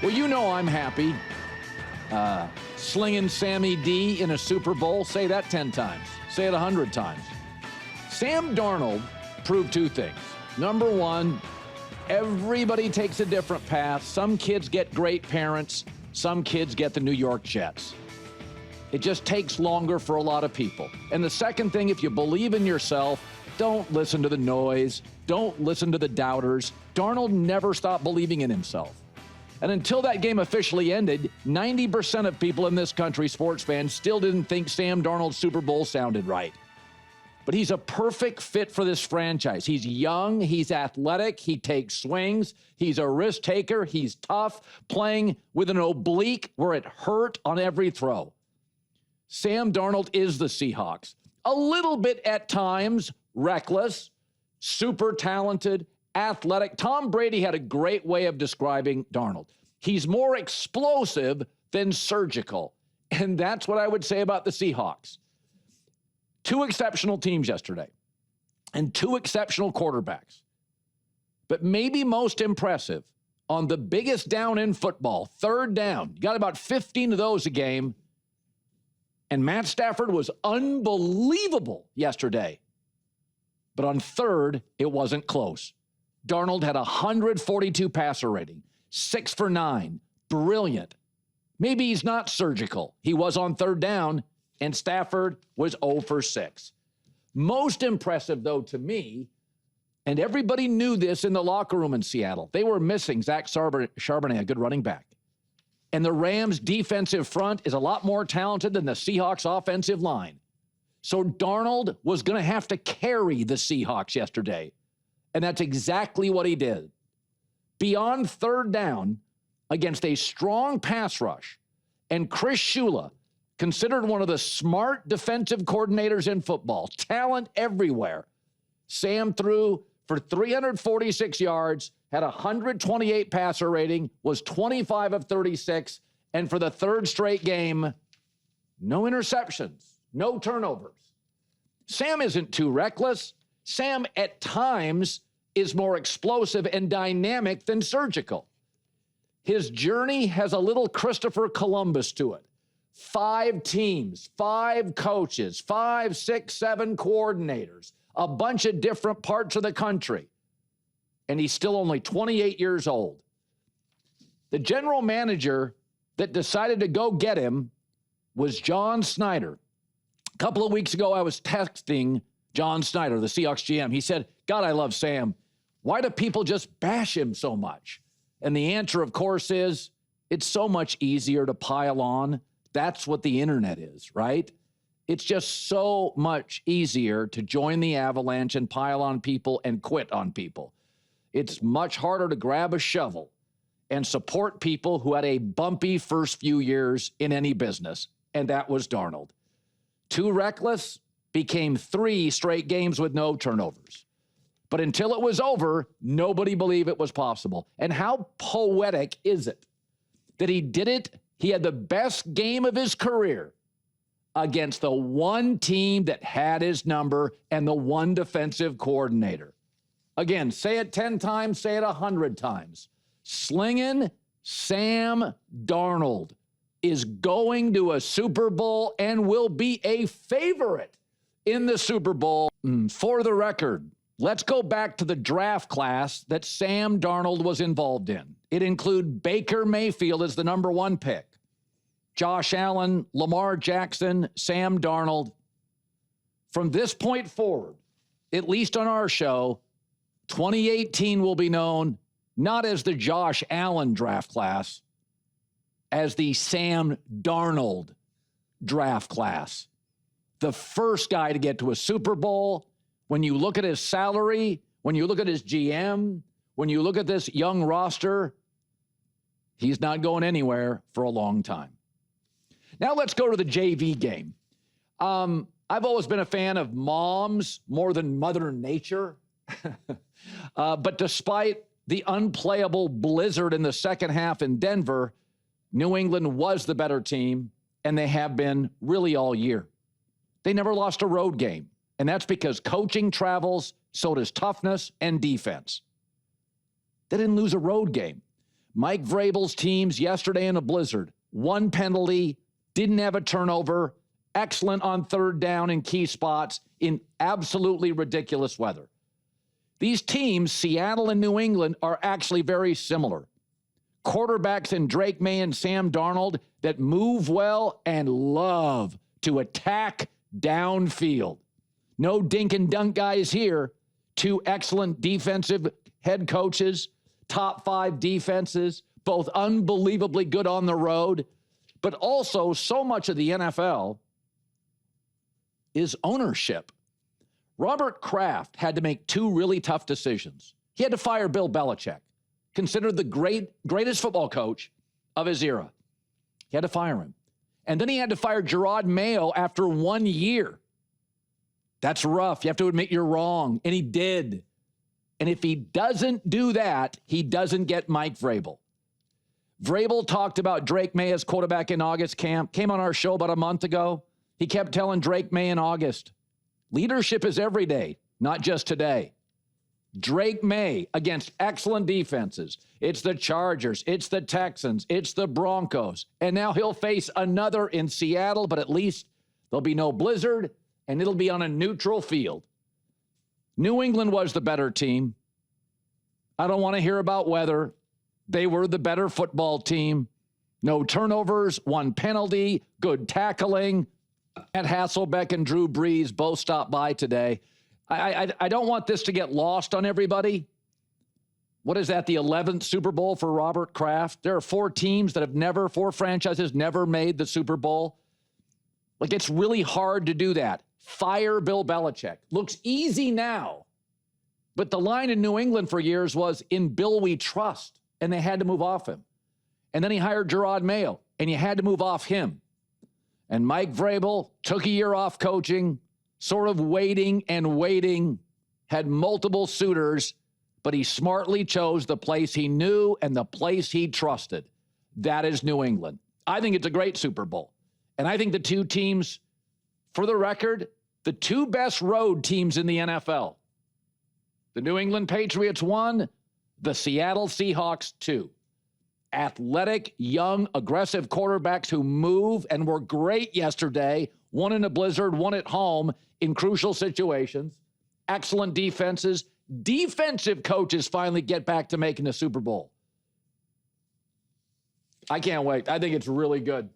Well, you know I'm happy. Slinging Sammy D in a Super Bowl. Say that 10 times. Say it 100 times. Sam Darnold proved two things. Number one, everybody takes a different path. Some kids get great parents. Some kids get the New York Jets. It just takes longer for a lot of people. And the second thing, if you believe in yourself, don't listen to the noise. Don't listen to the doubters. Darnold never stopped believing in himself. And until that game officially ended, 90% of people in this country, sports fans, still didn't think Sam Darnold's Super Bowl sounded right. But he's a perfect fit for this franchise. He's young, he's athletic, he takes swings, he's a risk taker, he's tough, playing with an oblique where it hurt on every throw. Sam Darnold is the Seahawks. A little bit at times reckless, super talented, athletic. Tom Brady had a great way of describing Darnold. He's more explosive than surgical. And that's what I would say about the Seahawks. Two exceptional teams yesterday and two exceptional quarterbacks. But maybe most impressive on the biggest down in football, third down. You got about 15 of those a game. And Matt Stafford was unbelievable yesterday. But on third, it wasn't close. Darnold had 142 passer rating, 6 for 9. Brilliant. Maybe he's not surgical. He was on third down, and Stafford was 0 for 6. Most impressive, though, to me, and everybody knew this in the locker room in Seattle, they were missing Zach Charbonnet, a good running back. And the Rams' defensive front is a lot more talented than the Seahawks' offensive line. So Darnold was going to have to carry the Seahawks yesterday. And that's exactly what he did. Beyond third down, against a strong pass rush, and Chris Shula, considered one of the smart defensive coordinators in football, talent everywhere, Sam threw for 346 yards, had 128 passer rating, was 25 of 36, and for the third straight game, no interceptions, no turnovers. Sam isn't too reckless. Sam, at times, is more explosive and dynamic than surgical. His journey has a little Christopher Columbus to it. 5 teams, 5 coaches, 5, 6, 7 coordinators, a bunch of different parts of the country. And he's still only 28 years old. The general manager that decided to go get him was John Snyder. A couple of weeks ago, I was texting John Snyder, the Seahawks GM. He said, God, I love Sam. Why do people just bash him so much? And the answer, of course, is it's so much easier to pile on. That's what the internet is, right? It's just so much easier to join the avalanche and pile on people and quit on people. It's much harder to grab a shovel and support people who had a bumpy first few years in any business, and that was Darnold. Too reckless, became 3 straight games with no turnovers. But until it was over, nobody believed it was possible. And how poetic is it that he did it? He had the best game of his career against the one team that had his number and the one defensive coordinator. Again, say it 10 times, say it 100 times. Slinging Sam Darnold is going to a Super Bowl and will be a favorite in the Super Bowl. For the record, let's go back to the draft class that Sam Darnold was involved in. It included Baker Mayfield as the number 1 pick, Josh Allen, Lamar Jackson, Sam Darnold. From this point forward, at least on our show, 2018 will be known not as the Josh Allen draft class, as the Sam Darnold draft class. The first guy to get to a Super Bowl. When you look at his salary, when you look at his GM, when you look at this young roster, he's not going anywhere for a long time. Now let's go to the JV game. I've always been a fan of moms more than Mother Nature. But despite the unplayable blizzard in the second half in Denver, New England was the better team, and they have been really all year. They never lost a road game, and that's because coaching travels, so does toughness and defense. They didn't lose a road game. Mike Vrabel's teams yesterday in a blizzard, 1 penalty, didn't have a turnover, excellent on third down in key spots in absolutely ridiculous weather. These teams, Seattle and New England, are actually very similar. Quarterbacks in Drake Maye and Sam Darnold that move well and love to attack downfield. No dink and dunk guys here. 2 excellent defensive head coaches, top 5 defenses, both unbelievably good on the road. But also, so much of the NFL is ownership. Robert Kraft had to make 2 really tough decisions. He had to fire Bill Belichick, considered the greatest football coach of his era. He had to fire him. And then he had to fire Gerard Mayo after 1 year. That's rough. You have to admit you're wrong. And he did. And if he doesn't do that, he doesn't get Mike Vrabel. Vrabel talked about Drake Maye as quarterback in August camp, came on our show about a month ago. He kept telling Drake Maye in August, leadership is every day, not just today. Drake Maye against excellent defenses. It's the Chargers, it's the Texans, it's the Broncos. And now he'll face another in Seattle, but at least there'll be no blizzard, and it'll be on a neutral field. New England was the better team. I don't want to hear about weather. They were the better football team. No turnovers, 1 penalty, good tackling. At Hasselbeck and Drew Brees both stopped by today. I don't want this to get lost on everybody. What is that, the 11th Super Bowl for Robert Kraft? There are 4 teams that have never, 4 franchises never made the Super Bowl. Like, it's really hard to do that. Fire Bill Belichick. Looks easy now. But the line in New England for years was, in Bill we trust, and they had to move off him. And then he hired Gerard Mayo, and you had to move off him. And Mike Vrabel took a year off coaching, sort of waiting, had multiple suitors, but he smartly chose the place he knew and the place he trusted. That is New England. I think it's a great Super Bowl. And I think the 2 teams, for the record, the 2 best road teams in the NFL. The New England Patriots 1, the Seattle Seahawks 2. Athletic, young, aggressive quarterbacks who move and were great yesterday. 1 in a blizzard, 1 at home in crucial situations. Excellent defenses. Defensive coaches finally get back to making the Super Bowl. I can't wait. I think it's really good.